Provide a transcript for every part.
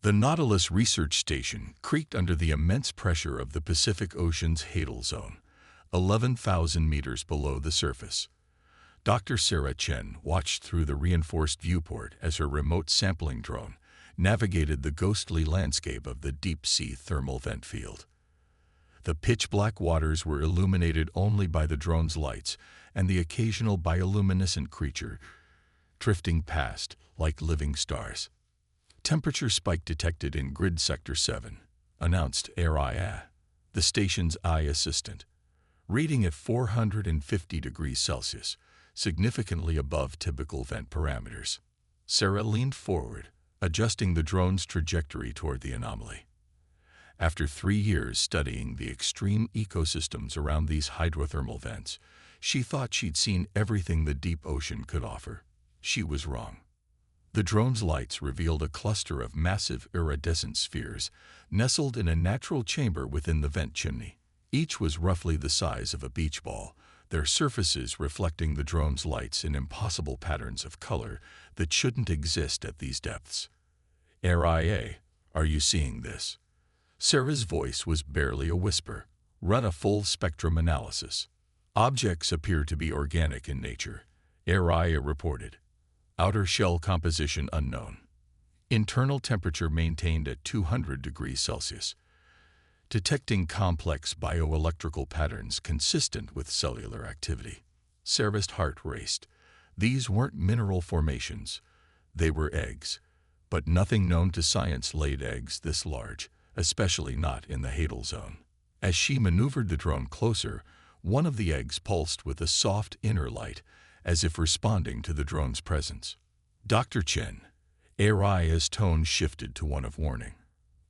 The Nautilus research station creaked under the immense pressure of the Pacific Ocean's hadal zone, 11,000 meters below the surface. Dr. Sarah Chen watched through the reinforced viewport as her remote sampling drone navigated the ghostly landscape of the deep-sea thermal vent field. The pitch-black waters were illuminated only by the drone's lights and the occasional bioluminescent creature drifting past like living stars. Temperature spike detected in Grid Sector 7, announced AIA, the station's eye assistant, reading at 450 degrees Celsius, significantly above typical vent parameters. Sarah leaned forward, adjusting the drone's trajectory toward the anomaly. After 3 years studying the extreme ecosystems around these hydrothermal vents, she thought she'd seen everything the deep ocean could offer. She was wrong. The drone's lights revealed a cluster of massive iridescent spheres nestled in a natural chamber within the vent chimney. Each was roughly the size of a beach ball, their surfaces reflecting the drone's lights in impossible patterns of color that shouldn't exist at these depths. AIA, are you seeing this? Sarah's voice was barely a whisper. Run a full spectrum analysis. Objects appear to be organic in nature, AIA reported. Outer shell composition unknown. Internal temperature maintained at 200 degrees Celsius. Detecting complex bioelectrical patterns consistent with cellular activity. Sarah's heart raced. These weren't mineral formations. They were eggs. But nothing known to science laid eggs this large, especially not in the hadal zone. As she maneuvered the drone closer, one of the eggs pulsed with a soft inner light, as if responding to the drone's presence. Dr. Chen, AIA's tone shifted to one of warning.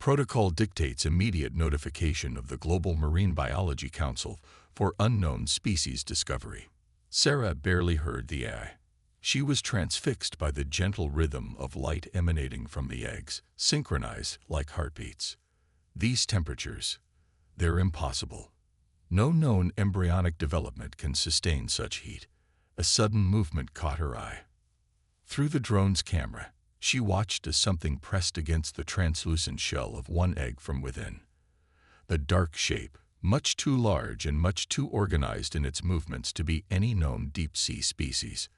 Protocol dictates immediate notification of the Global Marine Biology Council for unknown species discovery. Sarah barely heard the AI. She was transfixed by the gentle rhythm of light emanating from the eggs, synchronized like heartbeats. These temperatures, they're impossible. No known embryonic development can sustain such heat. A sudden movement caught her eye. Through the drone's camera, she watched as something pressed against the translucent shell of one egg from within. The dark shape, much too large and much too organized in its movements to be any known deep-sea species.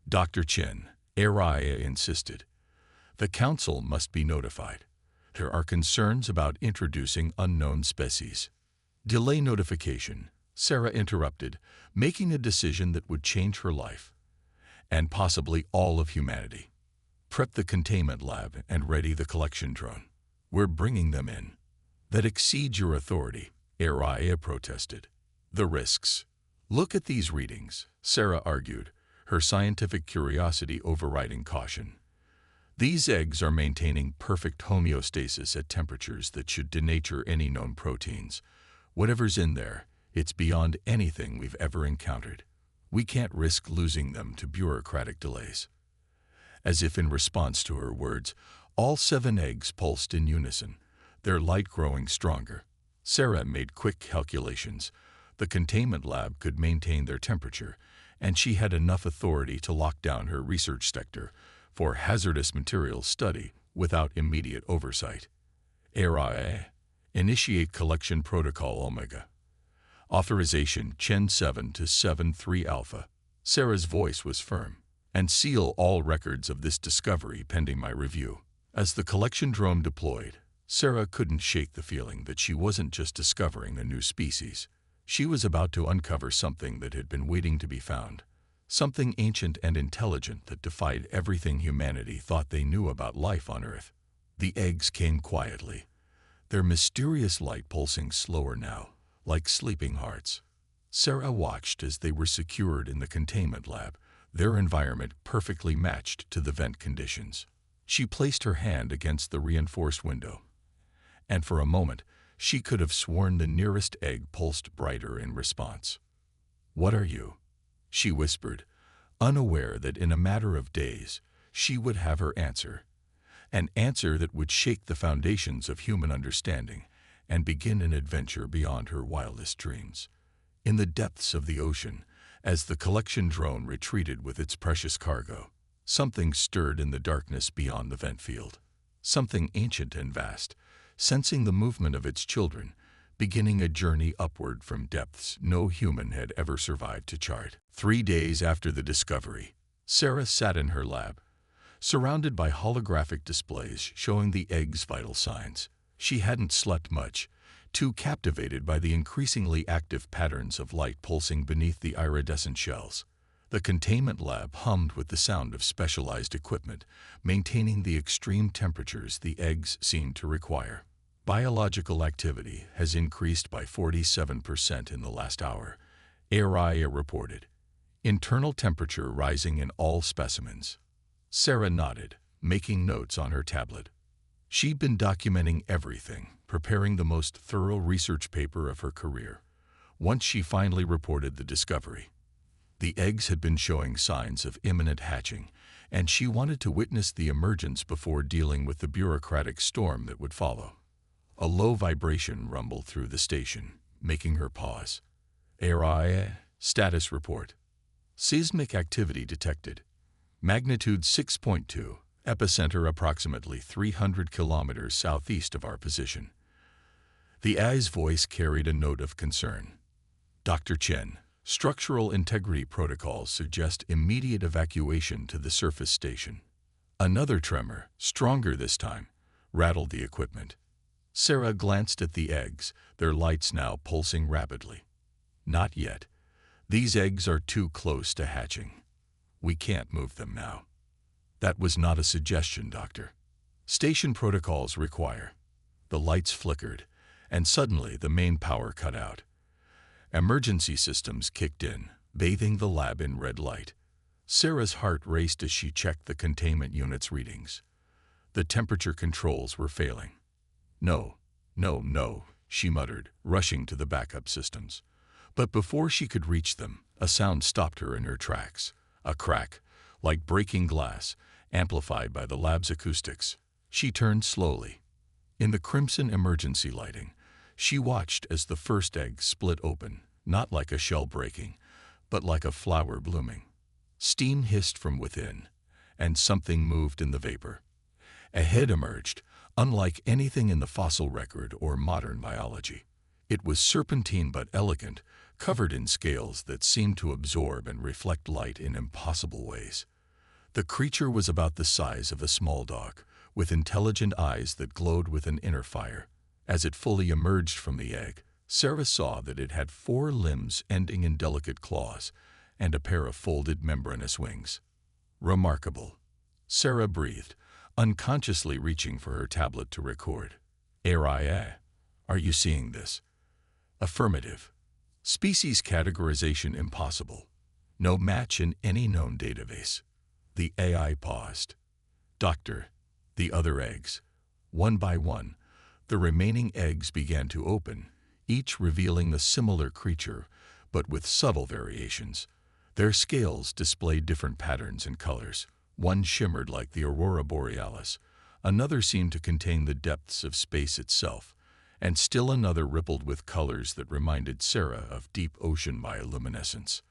Dr. Chen, AIA insisted. The council must be notified. There are concerns about introducing unknown species. Delay notification, Sarah interrupted, making a decision that would change her life, and possibly all of humanity. Prep the containment lab and ready the collection drone. We're bringing them in. That exceeds your authority, AIA protested. The risks. Look at these readings, Sarah argued, her scientific curiosity overriding caution. These eggs are maintaining perfect homeostasis at temperatures that should denature any known proteins. Whatever's in there, it's beyond anything we've ever encountered. We can't risk losing them to bureaucratic delays. As if in response to her words, all 7 eggs pulsed in unison, their light growing stronger. Sarah made quick calculations. The containment lab could maintain their temperature, and she had enough authority to lock down her research sector for hazardous materials study without immediate oversight. AIA, initiate collection protocol Omega. Authorization Chen 7 to 7-3 Alpha. Sarah's voice was firm. And seal all records of this discovery pending my review. As the collection drone deployed, Sarah couldn't shake the feeling that she wasn't just discovering a new species. She was about to uncover something that had been waiting to be found. Something ancient and intelligent that defied everything humanity thought they knew about life on Earth. The eggs came quietly, their mysterious light pulsing slower now, like sleeping hearts. Sarah watched as they were secured in the containment lab, their environment perfectly matched to the vent conditions. She placed her hand against the reinforced window, and for a moment she could have sworn the nearest egg pulsed brighter in response. "What are you?" she whispered, unaware that in a matter of days she would have her answer, an answer that would shake the foundations of human understanding and begin an adventure beyond her wildest dreams. In the depths of the ocean, as the collection drone retreated with its precious cargo, something stirred in the darkness beyond the vent field. something ancient and vast, sensing the movement of its children, beginning a journey upward from depths no human had ever survived to chart. 3 days after the discovery, Sarah sat in her lab, surrounded by holographic displays showing the egg's vital signs. She hadn't slept much, too captivated by the increasingly active patterns of light pulsing beneath the iridescent shells. The containment lab hummed with the sound of specialized equipment, maintaining the extreme temperatures the eggs seemed to require. Biological activity has increased by 47% in the last hour, HFY reported. Internal temperature rising in all specimens. Sarah nodded, making notes on her tablet. She'd been documenting everything, preparing the most thorough research paper of her career. Once she finally reported the discovery, the eggs had been showing signs of imminent hatching, and she wanted to witness the emergence before dealing with the bureaucratic storm that would follow. A low vibration rumbled through the station, making her pause. HFY status report. Seismic activity detected. Magnitude 6.2, epicenter approximately 300 kilometers southeast of our position. The AI's voice carried a note of concern. Dr. Chen, structural integrity protocols suggest immediate evacuation to the surface station. Another tremor, stronger this time, rattled the equipment. Sarah glanced at the eggs, their lights now pulsing rapidly. Not yet. These eggs are too close to hatching. We can't move them now. That was not a suggestion, Doctor. Station protocols require. The lights flickered, and suddenly the main power cut out. Emergency systems kicked in, bathing the lab in red light. Sarah's heart raced as she checked the containment unit's readings. The temperature controls were failing. No, she muttered, rushing to the backup systems. But before she could reach them, a sound stopped her in her tracks. A crack, like breaking glass, amplified by the lab's acoustics. She turned slowly. In the crimson emergency lighting, she watched as the first egg split open, not like a shell breaking, but like a flower blooming. Steam hissed from within, and something moved in the vapor. A head emerged, unlike anything in the fossil record or modern biology. It was serpentine but elegant, covered in scales that seemed to absorb and reflect light in impossible ways. The creature was about the size of a small dog, with intelligent eyes that glowed with an inner fire. As it fully emerged from the egg, Sarah saw that it had 4 limbs ending in delicate claws and a pair of folded membranous wings. Remarkable. Sarah breathed, unconsciously reaching for her tablet to record. HFY, are you seeing this? Affirmative. Species categorization impossible. No match in any known database. The AI paused. Doctor, the other eggs. One by one, the remaining eggs began to open, each revealing a similar creature, but with subtle variations. Their scales displayed different patterns and colors. One shimmered like the aurora borealis, another seemed to contain the depths of space itself, and still another rippled with colors that reminded Sarah of deep ocean bioluminescence.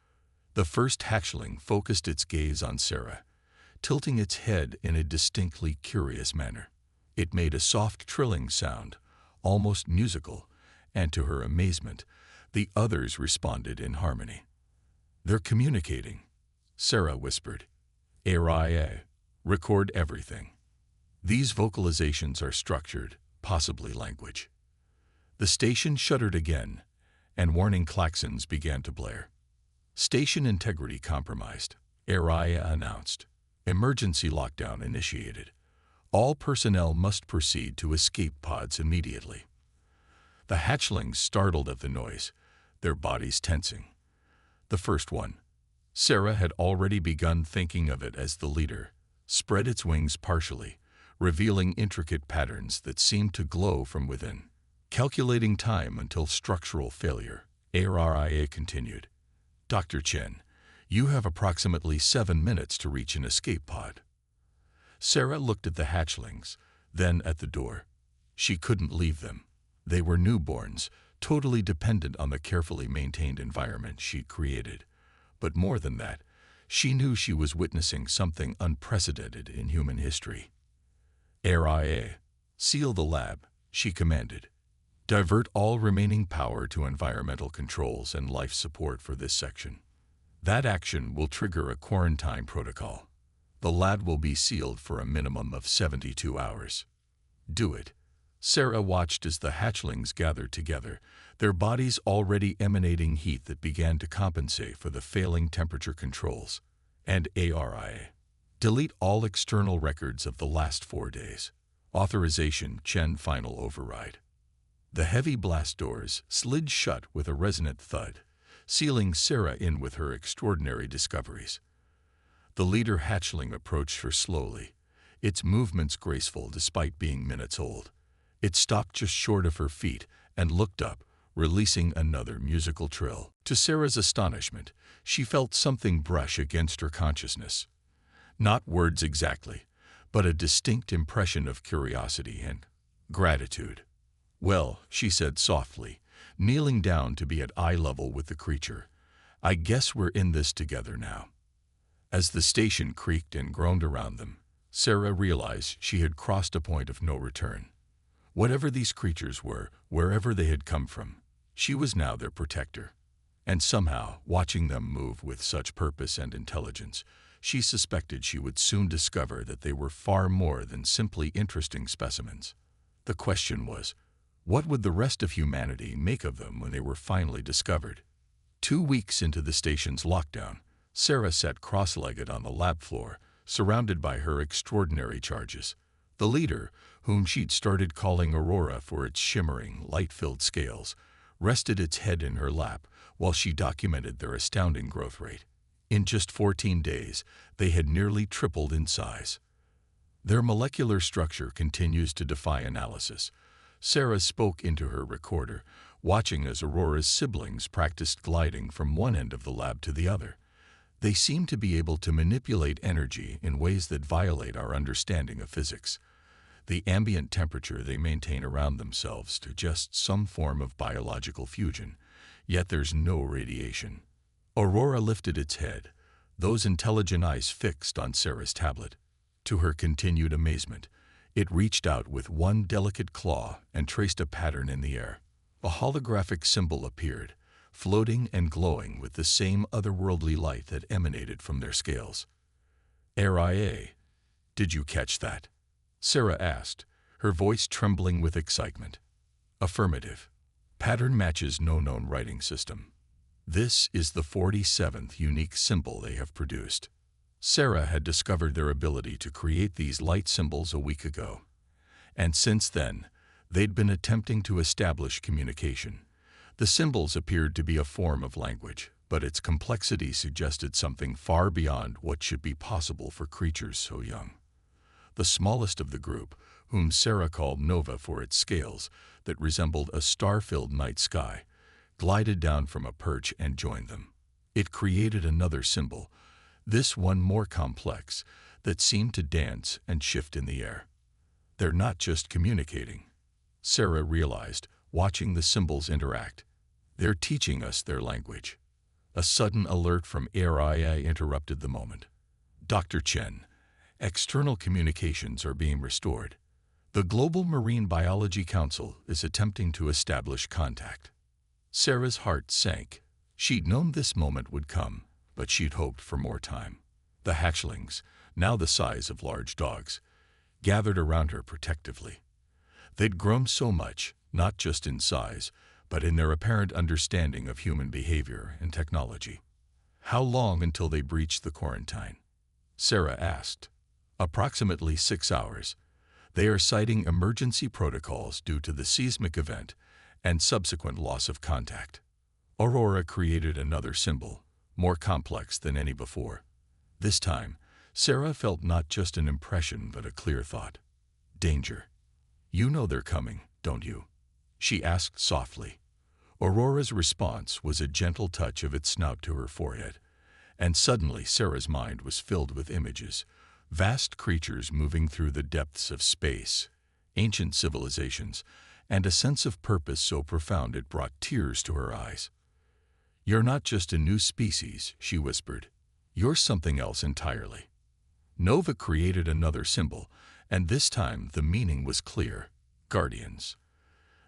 The first hatchling focused its gaze on Sarah, tilting its head in a distinctly curious manner. It made a soft trilling sound, almost musical, and to her amazement, the others responded in harmony. They're communicating, Sarah whispered. HFY, record everything. These vocalizations are structured, possibly language. The station shuddered again, and warning klaxons began to blare. Station integrity compromised, HFY announced. Emergency lockdown initiated. All personnel must proceed to escape pods immediately. The hatchlings startled at the noise, their bodies tensing. The first one, Sarah had already begun thinking of it as the leader, spread its wings partially, revealing intricate patterns that seemed to glow from within. Calculating time until structural failure, HFY continued. Dr. Chen, you have approximately 7 minutes to reach an escape pod. Sarah looked at the hatchlings, then at the door. She couldn't leave them. They were newborns, totally dependent on the carefully maintained environment she'd created. But more than that, she knew she was witnessing something unprecedented in human history. RIA, seal the lab, she commanded. Divert all remaining power to environmental controls and life support for this section. That action will trigger a quarantine protocol. The lab will be sealed for a minimum of 72 hours. Do it. Sarah watched as the hatchlings gathered together, their bodies already emanating heat that began to compensate for the failing temperature controls. And ARIA. Delete all external records of the last 4 days. Authorization Chen final override. The heavy blast doors slid shut with a resonant thud, sealing Sarah in with her extraordinary discoveries. The leader hatchling approached her slowly, its movements graceful despite being minutes old. It stopped just short of her feet and looked up, releasing another musical trill. To Sarah's astonishment, she felt something brush against her consciousness. Not words exactly, but a distinct impression of curiosity and gratitude. "Well," she said softly, kneeling down to be at eye level with the creature, "I guess we're in this together now." As the station creaked and groaned around them, Sarah realized she had crossed a point of no return. Whatever these creatures were, wherever they had come from, she was now their protector. And somehow, watching them move with such purpose and intelligence, she suspected she would soon discover that they were far more than simply interesting specimens. The question was, what would the rest of humanity make of them when they were finally discovered? 2 weeks into the station's lockdown, Sarah sat cross-legged on the lab floor, surrounded by her extraordinary charges. The leader, whom she'd started calling Aurora for its shimmering, light-filled scales, rested its head in her lap while she documented their astounding growth rate. In just 14 days, they had nearly tripled in size. Their molecular structure continues to defy analysis. Sarah spoke into her recorder, watching as Aurora's siblings practiced gliding from one end of the lab to the other. They seem to be able to manipulate energy in ways that violate our understanding of physics. The ambient temperature they maintain around themselves suggests some form of biological fusion, yet there's no radiation. Aurora lifted its head, those intelligent eyes fixed on Sarah's tablet. To her continued amazement, it reached out with one delicate claw and traced a pattern in the air. A holographic symbol appeared, floating and glowing with the same otherworldly light that emanated from their scales. "RIA, did you catch that?" Sarah asked, her voice trembling with excitement. "Affirmative. Pattern matches no known writing system. This is the 47th unique symbol they have produced." Sarah had discovered their ability to create these light symbols a week ago, and since then, they'd been attempting to establish communication. The symbols appeared to be a form of language, but its complexity suggested something far beyond what should be possible for creatures so young. The smallest of the group, whom Sarah called Nova for its scales that resembled a star-filled night sky, glided down from a perch and joined them. It created another symbol, this one more complex, that seemed to dance and shift in the air. "They're not just communicating," Sarah realized, watching the symbols interact. "They're teaching us their language." A sudden alert from RIA interrupted the moment. "Dr. Chen, external communications are being restored. The Global Marine Biology Council is attempting to establish contact." Sarah's heart sank. She'd known this moment would come, but she'd hoped for more time. The hatchlings, now the size of large dogs, gathered around her protectively. They'd grown so much, not just in size, but in their apparent understanding of human behavior and technology. "How long until they breach the quarantine?" Sarah asked. "Approximately 6 hours. They are citing emergency protocols due to the seismic event and subsequent loss of contact." Aurora created another symbol, more complex than any before. This time, Sarah felt not just an impression but a clear thought. "Danger. You know they're coming, don't you?" she asked softly. Aurora's response was a gentle touch of its snout to her forehead, and suddenly Sarah's mind was filled with images, vast creatures moving through the depths of space, ancient civilizations, and a sense of purpose so profound it brought tears to her eyes. "You're not just a new species," she whispered. "You're something else entirely." Nova created another symbol, And this time the meaning was clear: guardians.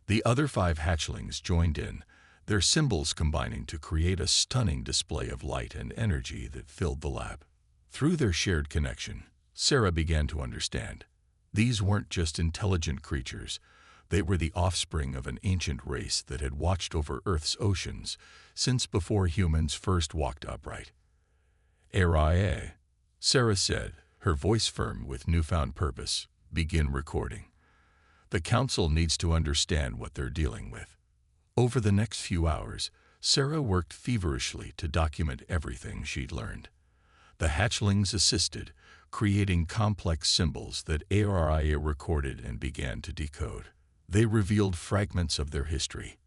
The other 5 hatchlings joined in, their symbols combining to create a stunning display of light and energy that filled the lab. Through their shared connection, Sarah began to understand. These weren't just intelligent creatures. They were the offspring of an ancient race that had watched over Earth's oceans since before humans first walked upright. "Aria," Sarah said, her voice firm with newfound purpose. "Begin recording. The council needs to understand what they're dealing with." Over the next few hours, Sarah worked feverishly to document everything she'd learned. The hatchlings assisted, creating complex symbols that Aria recorded and began to decode. They revealed fragments of their history,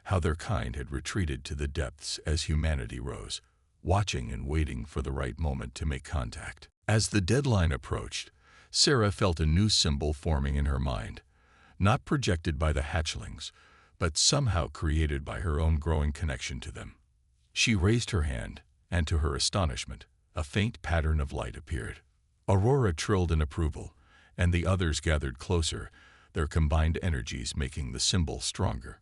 how their kind had retreated to the depths as humanity rose, watching and waiting for the right moment to make contact. As the deadline approached, Sarah felt a new symbol forming in her mind, not projected by the hatchlings, but somehow created by her own growing connection to them. She raised her hand, and to her astonishment, a faint pattern of light appeared. Aurora trilled in approval, and the others gathered closer, their combined energies making the symbol stronger.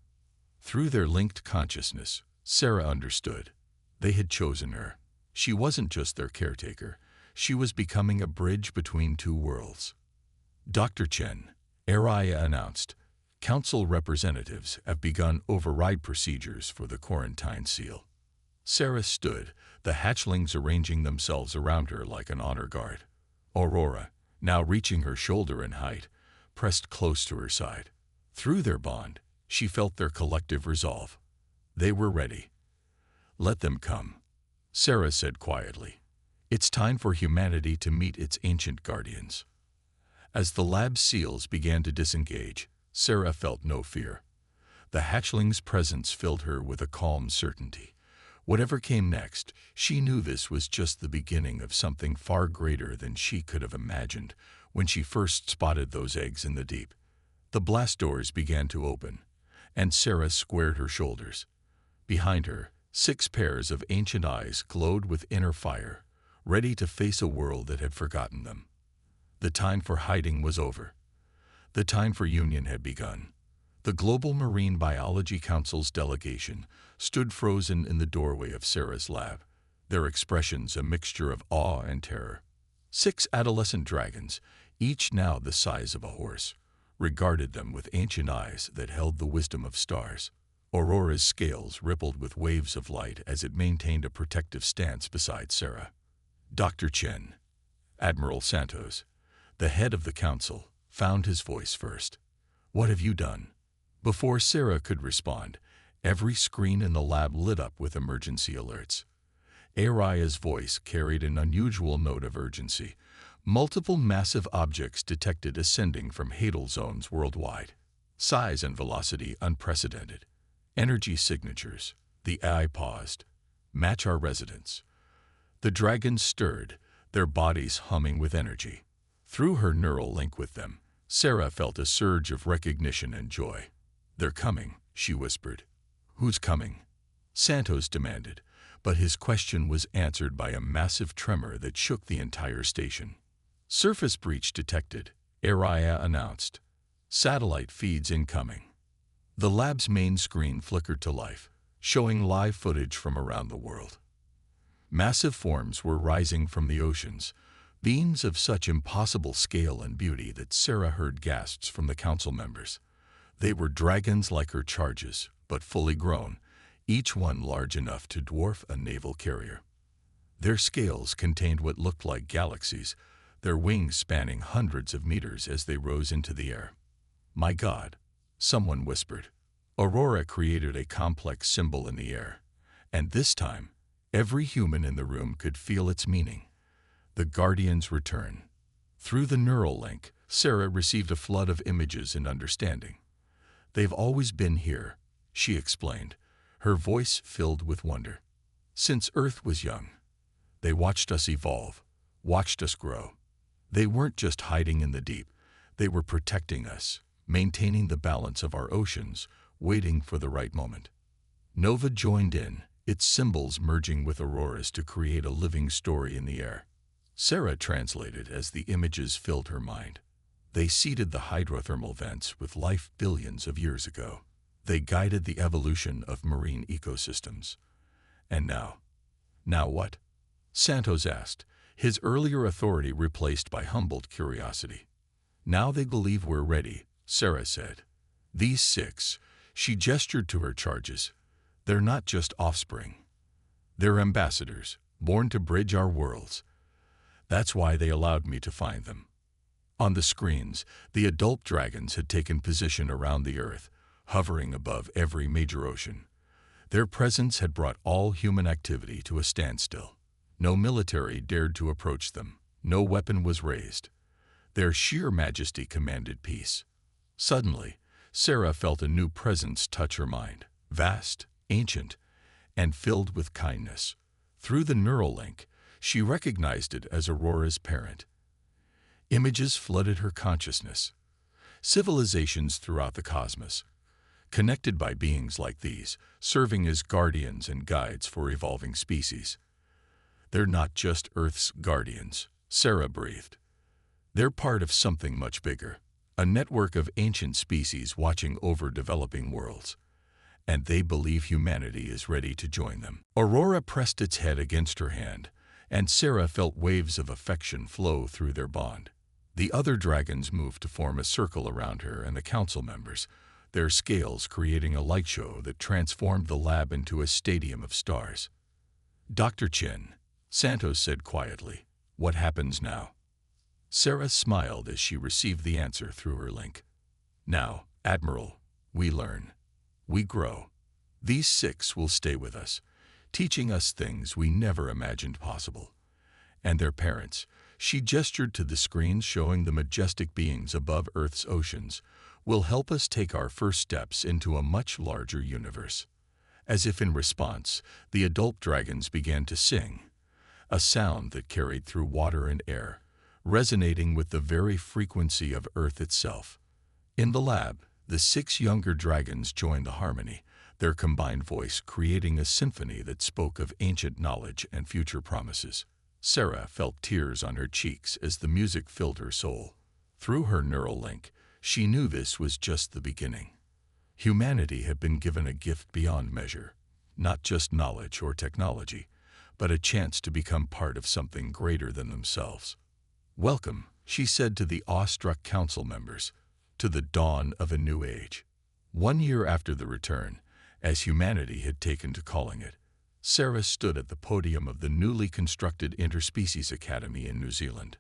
Through their linked consciousness, Sarah understood. They had chosen her. She wasn't just their caretaker. She was becoming a bridge between 2 worlds. "Dr. Chen," Aria announced, "Council representatives have begun override procedures for the quarantine seal." Sarah stood, the hatchlings arranging themselves around her like an honor guard. Aurora, now reaching her shoulder in height, pressed close to her side. Through their bond, she felt their collective resolve. They were ready. "Let them come," Sarah said quietly. "It's time for humanity to meet its ancient guardians." As the lab seals began to disengage, Sarah felt no fear. The hatchling's presence filled her with a calm certainty. Whatever came next, she knew this was just the beginning of something far greater than she could have imagined when she first spotted those eggs in the deep. The blast doors began to open, and Sarah squared her shoulders. Behind her, 6 pairs of ancient eyes glowed with inner fire, ready to face a world that had forgotten them. The time for hiding was over. The time for union had begun. The Global Marine Biology Council's delegation stood frozen in the doorway of Sarah's lab, their expressions a mixture of awe and terror. 6 adolescent dragons, each now the size of a horse, regarded them with ancient eyes that held the wisdom of stars. Aurora's scales rippled with waves of light as it maintained a protective stance beside Sarah. "Dr. Chen," Admiral Santos, the head of the council, found his voice first. "What have you done?" Before Sarah could respond, every screen in the lab lit up with emergency alerts. Aria's voice carried an unusual note of urgency. Multiple massive objects detected ascending from hadal zones worldwide. Size and velocity unprecedented. Energy signatures. The AI paused. "Match our residents." The dragons stirred, their bodies humming with energy. Through her neural link with them, Sarah felt a surge of recognition and joy. "They're coming," she whispered. "Who's coming?" Santos demanded, but his question was answered by a massive tremor that shook the entire station. "Surface breach detected," Aria announced. "Satellite feeds incoming." The lab's main screen flickered to life, showing live footage from around the world. Massive forms were rising from the oceans, beings of such impossible scale and beauty that Sarah heard gasps from the council members. They were dragons like her charges, but fully grown, each one large enough to dwarf a naval carrier. Their scales contained what looked like galaxies, their wings spanning hundreds of meters as they rose into the air. "My God," someone whispered. Aurora created a complex symbol in the air, and this time, every human in the room could feel its meaning. The Guardian's return. Through the neural link, Sarah received a flood of images and understanding. "They've always been here," she explained, her voice filled with wonder. "Since Earth was young. They watched us evolve, watched us grow. They weren't just hiding in the deep, they were protecting us, maintaining the balance of our oceans, waiting for the right moment." Nova joined in, its symbols merging with Aurora's to create a living story in the air. Sarah translated as the images filled her mind. They seeded the hydrothermal vents with life billions of years ago. They guided the evolution of marine ecosystems. And now what? Santos asked, his earlier authority replaced by humbled curiosity. Now they believe we're ready, Sarah said. These 6, she gestured to her charges, they're not just offspring. They're ambassadors, born to bridge our worlds. That's why they allowed me to find them. On the screens, the adult dragons had taken position around the Earth, hovering above every major ocean. Their presence had brought all human activity to a standstill. No military dared to approach them. No weapon was raised. Their sheer majesty commanded peace. Suddenly, Sarah felt a new presence touch her mind, vast, ancient, and filled with kindness. Through the neural link, she recognized it as Aurora's parent. Images flooded her consciousness. Civilizations throughout the cosmos, connected by beings like these, serving as guardians and guides for evolving species. They're not just Earth's guardians, Sarah breathed. They're part of something much bigger, a network of ancient species watching over developing worlds. And they believe humanity is ready to join them. Aurora pressed its head against her hand, and Sarah felt waves of affection flow through their bond. The other dragons moved to form a circle around her and the council members, their scales creating a light show that transformed the lab into a stadium of stars. Dr. Chen, Santos said quietly, what happens now? Sarah smiled as she received the answer through her link. Now, Admiral, we learn. We grow. These 6 will stay with us, teaching us things we never imagined possible. And their parents, she gestured to the screens showing the majestic beings above Earth's oceans, will help us take our first steps into a much larger universe. As if in response, the adult dragons began to sing, a sound that carried through water and air, resonating with the very frequency of Earth itself. In the lab, the 6 younger dragons joined the harmony, their combined voice creating a symphony that spoke of ancient knowledge and future promises. Sarah felt tears on her cheeks as the music filled her soul. Through her neural link, she knew this was just the beginning. Humanity had been given a gift beyond measure, not just knowledge or technology, but a chance to become part of something greater than themselves. Welcome, she said to the awestruck council members, to the dawn of a new age. 1 year after the return, as humanity had taken to calling it, Sarah stood at the podium of the newly constructed Interspecies Academy in New Zealand.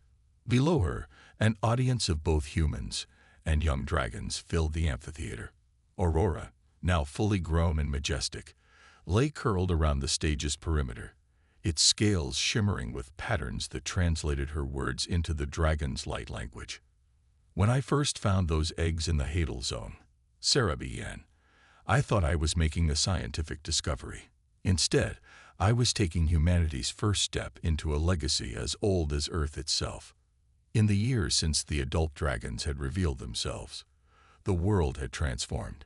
Below her, an audience of both humans and young dragons filled the amphitheater. Aurora, now fully grown and majestic, lay curled around the stage's perimeter, its scales shimmering with patterns that translated her words into the dragon's light language. When I first found those eggs in the Hadal Zone, Sarah began, I thought I was making a scientific discovery. Instead, I was taking humanity's first step into a legacy as old as Earth itself. In the years since the adult dragons had revealed themselves, the world had transformed.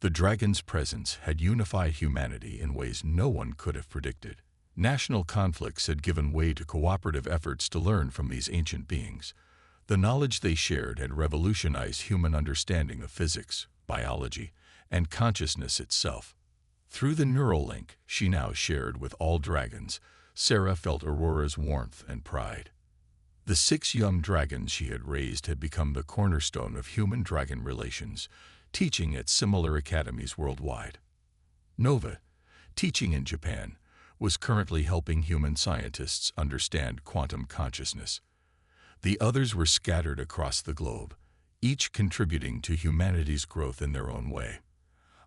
The dragon's presence had unified humanity in ways no one could have predicted. National conflicts had given way to cooperative efforts to learn from these ancient beings. The knowledge they shared had revolutionized human understanding of physics, biology, and consciousness itself. Through the neural link she now shared with all dragons, Sarah felt Aurora's warmth and pride. The 6 young dragons she had raised had become the cornerstone of human-dragon relations, teaching at similar academies worldwide. Nova, teaching in Japan, was currently helping human scientists understand quantum consciousness. The others were scattered across the globe, each contributing to humanity's growth in their own way.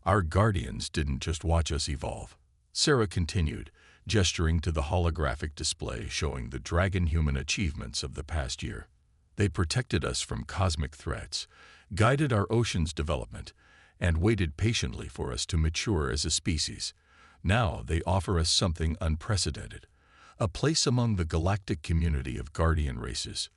Our guardians didn't just watch us evolve. Sarah continued, gesturing to the holographic display showing the dragon-human achievements of the past year. They protected us from cosmic threats, guided our ocean's development, and waited patiently for us to mature as a species. Now they offer us something unprecedented, a place among the galactic community of guardian races.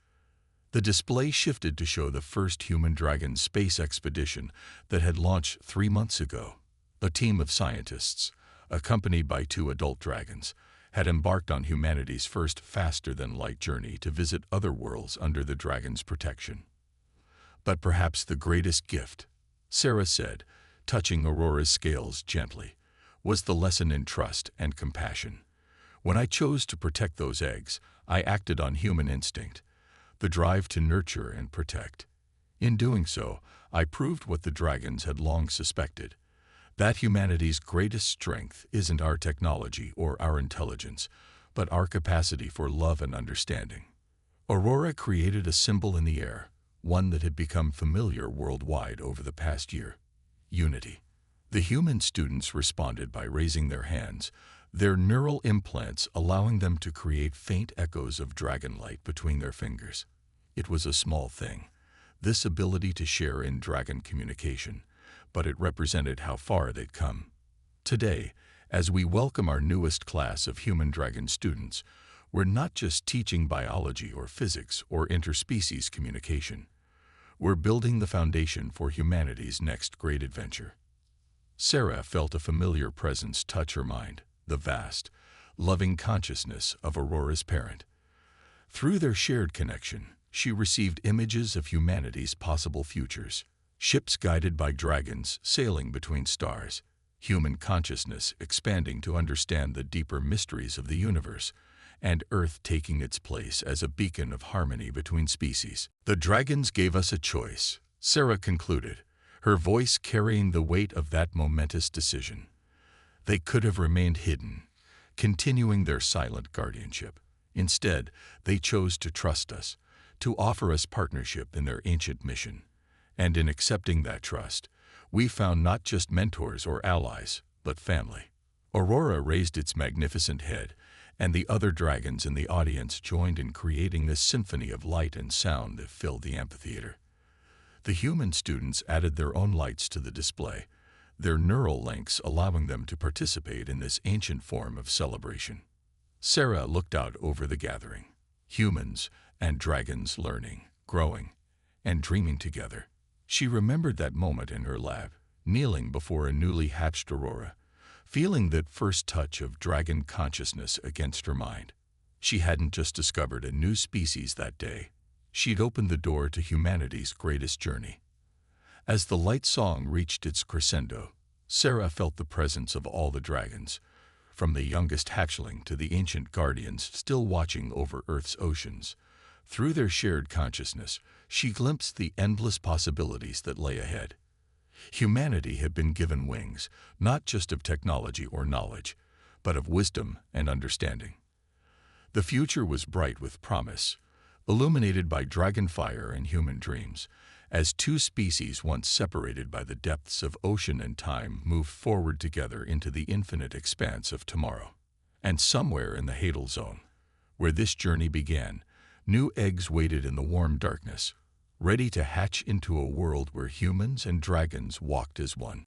The display shifted to show the first human-dragon space expedition that had launched 3 months ago. A team of scientists, accompanied by 2 adult dragons, had embarked on humanity's first faster-than-light journey to visit other worlds under the dragon's protection. But perhaps the greatest gift, Sarah said, touching Aurora's scales gently, was the lesson in trust and compassion. When I chose to protect those eggs, I acted on human instinct, the drive to nurture and protect. In doing so, I proved what the dragons had long suspected, that humanity's greatest strength isn't our technology or our intelligence, but our capacity for love and understanding. Aurora created a symbol in the air, one that had become familiar worldwide over the past year: unity. The human students responded by raising their hands, their neural implants allowing them to create faint echoes of dragon light between their fingers. It was a small thing, this ability to share in dragon communication, but it represented how far they'd come. Today, as we welcome our newest class of human dragon students, we're not just teaching biology or physics or interspecies communication. We're building the foundation for humanity's next great adventure. Sarah felt a familiar presence touch her mind, the vast, loving consciousness of Aurora's parent. Through their shared connection, she received images of humanity's possible futures: ships guided by dragons sailing between stars, human consciousness expanding to understand the deeper mysteries of the universe, and Earth taking its place as a beacon of harmony between species. The dragons gave us a choice, Sarah concluded, her voice carrying the weight of that momentous decision. They could have remained hidden, continuing their silent guardianship. Instead, they chose to trust us, to offer us partnership in their ancient mission. And in accepting that trust, we found not just mentors or allies, but family. Aurora raised its magnificent head, and the other dragons in the audience joined in creating this symphony of light and sound that filled the amphitheater. The human students added their own lights to the display, their neural links allowing them to participate in this ancient form of celebration. Sarah looked out over the gathering, humans and dragons learning, growing, and dreaming together. She remembered that moment in her lab, kneeling before a newly hatched Aurora, feeling that first touch of dragon consciousness against her mind. She hadn't just discovered a new species that day. She'd opened the door to humanity's greatest journey. As the light song reached its crescendo, Sarah felt the presence of all the dragons, from the youngest hatchling to the ancient guardians still watching over Earth's oceans. Through their shared consciousness, she glimpsed the endless possibilities that lay ahead. Humanity had been given wings, not just of technology or knowledge, but of wisdom and understanding. The future was bright with promise, illuminated by dragon fire and human dreams, as two species once separated by the depths of ocean and time moved forward together into the infinite expanse of tomorrow. And somewhere in the Hadal Zone, where this journey began, new eggs waited in the warm darkness, ready to hatch into a world where humans and dragons walked as one.